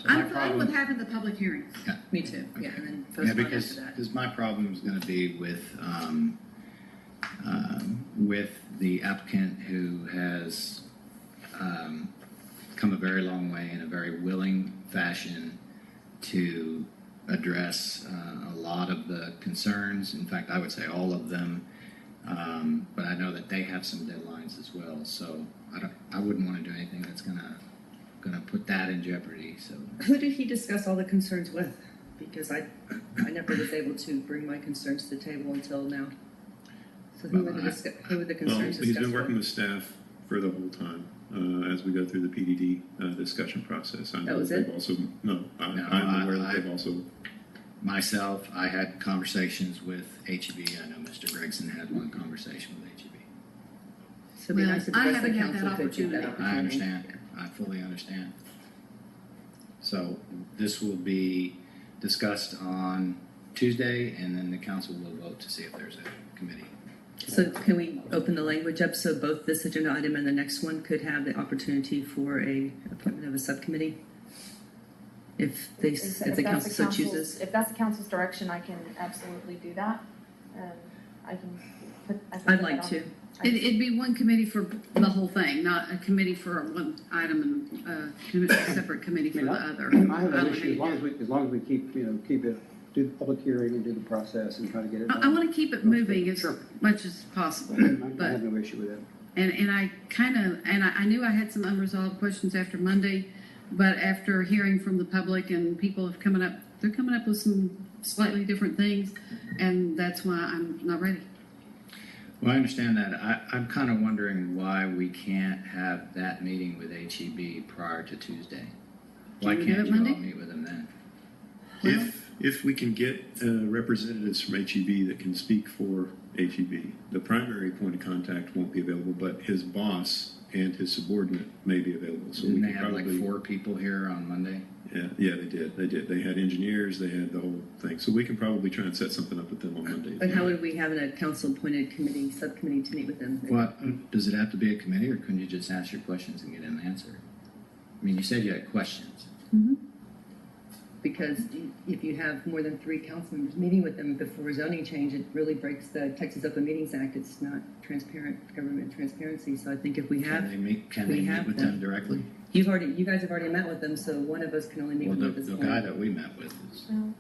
I'm fine with having the public hearings. Yeah. Me too. Okay. Yeah, and then Yeah, postpone because after that. my problem is going to be with the applicant who has come a very long way in a very willing fashion to address a lot of the concerns. In fact, I would say all of them. But I know that they have some deadlines as well. So I wouldn't want to do anything that's going to put that in jeopardy. So Who did he discuss all the concerns with? Because I never was able to bring my concerns to the table until now. So who were the concerns He's discussed been working with? with staff for the whole time as we go through the PDD discussion process. I know That was they've it? also I'm aware that they've also. myself, I had conversations with HEB. I know Mr. Gregson had one conversation with HEB. So it'd be nice if the I rest of the haven't had council that could get that opportunity. I opportunity. understand. I fully understand. So this will be discussed on Tuesday, and then the council will vote to see if there's a committee. So can we open the language up so both this agenda item and the next one could have the opportunity for a appointment of a subcommittee? If the council so chooses. If that's the council's direction, I can absolutely do that. I can put. I'd like to. It'd be one committee for the whole thing, not a committee for one item and a separate committee for the other. I have no issue as long as we keep it, do the public hearing and do the process and try to get it done. I want to keep it moving as Sure. much as possible. I have no issue with it. And I knew I had some unresolved questions after Monday, but after hearing from the public and people have they're coming up with some slightly different things, and that's why I'm not ready. Well, I understand that. I'm kind of wondering why we can't have that meeting with HEB prior to Tuesday. Why Can we do can't it you all Monday? meet with them then? If we can get representatives from HEB that can speak for HEB, the primary point of contact won't be available, but his boss and his subordinate may be available. So Didn't we they can have probably, like 4 people here on Monday? Yeah, they did. They had engineers, they had the whole thing. So we can probably try and set something up with them on Monday. But how would we have a council-appointed subcommittee to meet with them? What, does it have to be a committee, or couldn't you just ask your questions and get an answer? I mean, you said you had questions. Because if you have more than 3 council members meeting with them before a zoning change, it really breaks the Texas Open Meetings Act. It's not transparent government transparency. So I think if we have, Can they meet with them directly? you guys have already met with them, so one of us can only meet Well, with them at this the point. guy that we met with is, No,